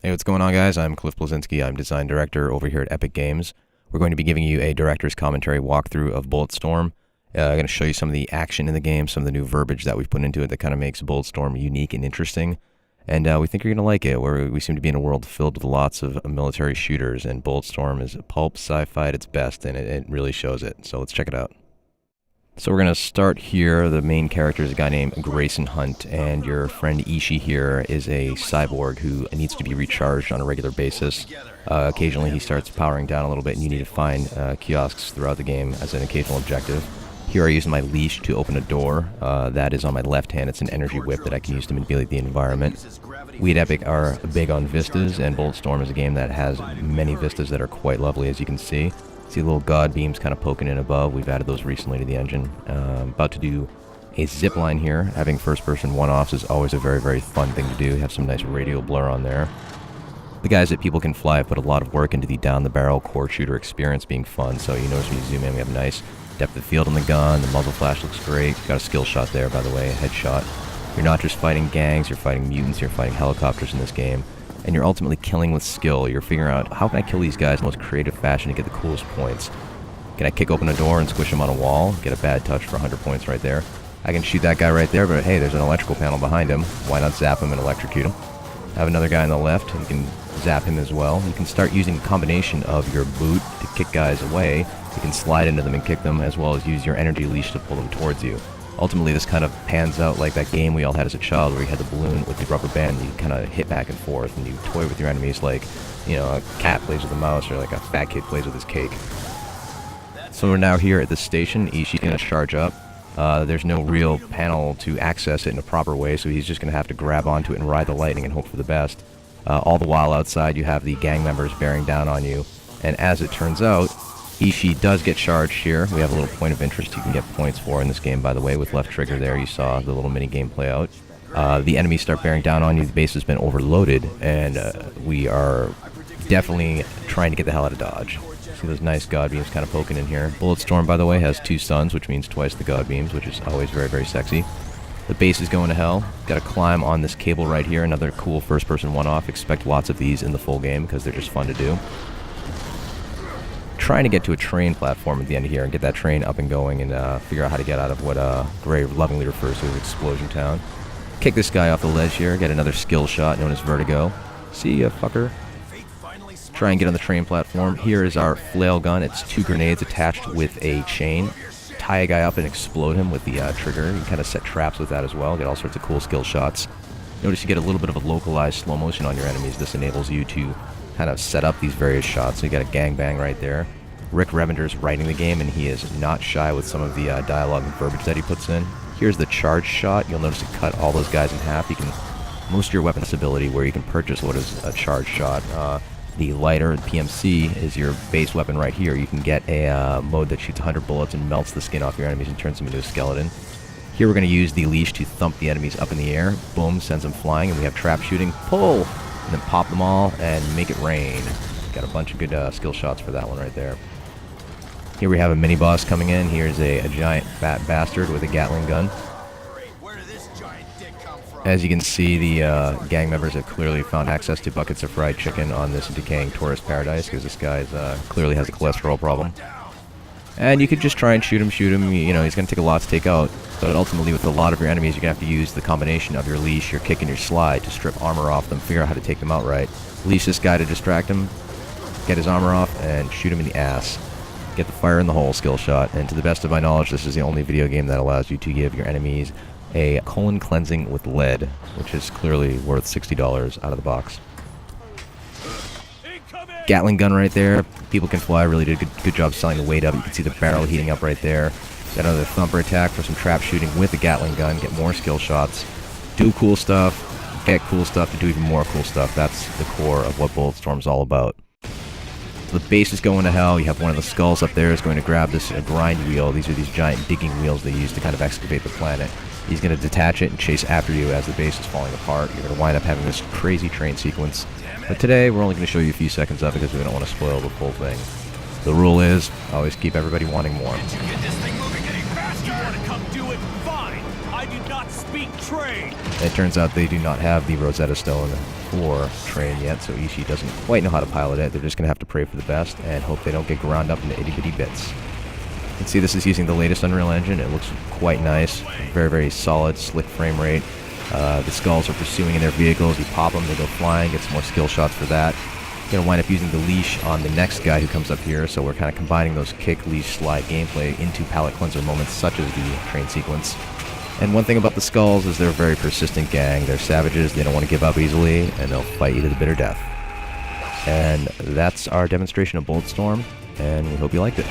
Hey, what's going on, guys? I'm Cliff Blazinski. I'm design director over here at Epic Games. We're going to be giving you a director's commentary walkthrough of Bulletstorm. I'm going to show you some of the action in the game, some of the new verbiage that we've put into it that kind of makes Bulletstorm unique and interesting. And we think you're going to like it, where we seem to be in a world filled with lots of military shooters, and Bulletstorm is pulp sci-fi at its best, and it really shows it. So let's check it out. So we're going to start here. The main character is a guy named Grayson Hunt, and your friend Ishii here is a cyborg who needs to be recharged on a regular basis. Occasionally he starts powering down a little bit, and you need to find kiosks throughout the game as an occasional objective. Here I use my leash to open a door. That is on my left hand. It's an energy whip that I can use to manipulate the environment. We at Epic are big on vistas, and Bulletstorm is a game that has many vistas that are quite lovely, as you can see. See little god beams kind of poking in above. We've added those recently to the engine. About to do a zip line here. Having first-person one-offs is always a very, very fun thing to do. Have some nice radial blur on there. The guys at People Can Fly have put a lot of work into the down-the-barrel core shooter experience being fun. So you notice when you zoom in, we have a nice depth of field on the gun. The muzzle flash looks great. Got a skill shot there, by the way, a headshot. You're not just fighting gangs, you're fighting mutants, you're fighting helicopters in this game. And you're ultimately killing with skill. You're figuring out, how can I kill these guys in the most creative fashion to get the coolest points? Can I kick open a door and squish him on a wall? Get a bad touch for 100 points right there. I can shoot that guy right there, but hey, there's an electrical panel behind him. Why not zap him and electrocute him? Have another guy on the left, you can zap him as well. You can start using a combination of your boot to kick guys away. You can slide into them and kick them, as well as use your energy leash to pull them towards you. Ultimately, this kind of pans out like that game we all had as a child where you had the balloon with the rubber band and you kind of hit back and forth and you toy with your enemies like, you know, a cat plays with a mouse or like a fat kid plays with his cake. So we're now here at the station. Ishii's going to charge up. There's no real panel to access it in a proper way, so he's just going to have to grab onto it and ride the lightning and hope for the best. All the while outside you have the gang members bearing down on you, and as it turns out, Ishii does get charged here. We have a little point of interest you can get points for in this game, by the way, with left trigger there. You saw the little mini game play out. The enemies start bearing down on you. The base has been overloaded, and we are definitely trying to get the hell out of Dodge. See those nice god beams kind of poking in here. Bulletstorm, by the way, has 2 suns, which means twice the god beams, which is always very, very sexy. The base is going to hell. Got to climb on this cable right here. Another cool first-person one-off. Expect lots of these in the full game because they're just fun to do. Trying to get to a train platform at the end of here and get that train up and going and figure out how to get out of what Gray lovingly refers to as Explosion Town. Kick this guy off the ledge here, get another skill shot known as Vertigo. See ya, fucker. Try and get on the train platform. Here is our flail gun. It's 2 grenades attached with a chain. Tie a guy up and explode him with the trigger. You can kind of set traps with that as well. Get all sorts of cool skill shots. Notice you get a little bit of a localized slow motion on your enemies. This enables you to kind of set up these various shots. So you got a gangbang right there. Rick Revender's writing the game, and he is not shy with some of the dialogue and verbiage that he puts in. Here's the charge shot. You'll notice it cut all those guys in half. You can most of your weapons ability where you can purchase what is a charge shot. The lighter, the PMC, is your base weapon right here. You can get a mode that shoots 100 bullets and melts the skin off your enemies and turns them into a skeleton. Here we're going to use the leash to thump the enemies up in the air. Boom, sends them flying, and we have trap shooting. Pull! And then pop them all and make it rain. Got a bunch of good skill shots for that one right there. Here we have a mini-boss coming in. Here's a giant fat bastard with a Gatling gun. As you can see, the gang members have clearly found access to buckets of fried chicken on this decaying tourist paradise because this guy clearly has a cholesterol problem. And you could just try and shoot him. You know, he's going to take a lot to take out. But ultimately, with a lot of your enemies, you're going to have to use the combination of your leash, your kick, and your slide to strip armor off them, figure out how to take them out right. Leash this guy to distract him, get his armor off, and shoot him in the ass. Get the fire in the hole skill shot. And to the best of my knowledge, this is the only video game that allows you to give your enemies a colon cleansing with lead, which is clearly worth $60 out of the box. Gatling gun right there. People Can Fly really did a good job selling the weight up. You can see the barrel heating up right there. Got another thumper attack for some trap shooting with the Gatling gun. Get more skill shots. Do cool stuff. Get cool stuff to do even more cool stuff. That's the core of what Bulletstorm's all about. The base is going to hell. You have one of the skulls up there is going to grab this grind wheel. These are these giant digging wheels they use to kind of excavate the planet. He's going to detach it and chase after you as the base is falling apart. You're going to wind up having this crazy train sequence. But today, we're only going to show you a few seconds of it because we don't want to spoil the full thing. The rule is, always keep everybody wanting more. Did you get this thing moving any faster? You want to come do it? Fine. I I do not speak train. It turns out they do not have the Rosetta Stone for train yet, so Ishii doesn't quite know how to pilot it. They're just going to have to pray for the best and hope they don't get ground up into itty-bitty bits. You can see this is using the latest Unreal Engine. It looks quite nice. Very, very solid, slick frame rate. The skulls are pursuing in their vehicles. You pop them, they go flying, get some more skill shots for that. Going to wind up using the leash on the next guy who comes up here, so we're kind of combining those kick, leash, slide gameplay into palate cleanser moments such as the train sequence. And one thing about the skulls is they're a very persistent gang. They're savages, they don't want to give up easily, and they'll fight you to the bitter death. And that's our demonstration of Bulletstorm, and we hope you liked it.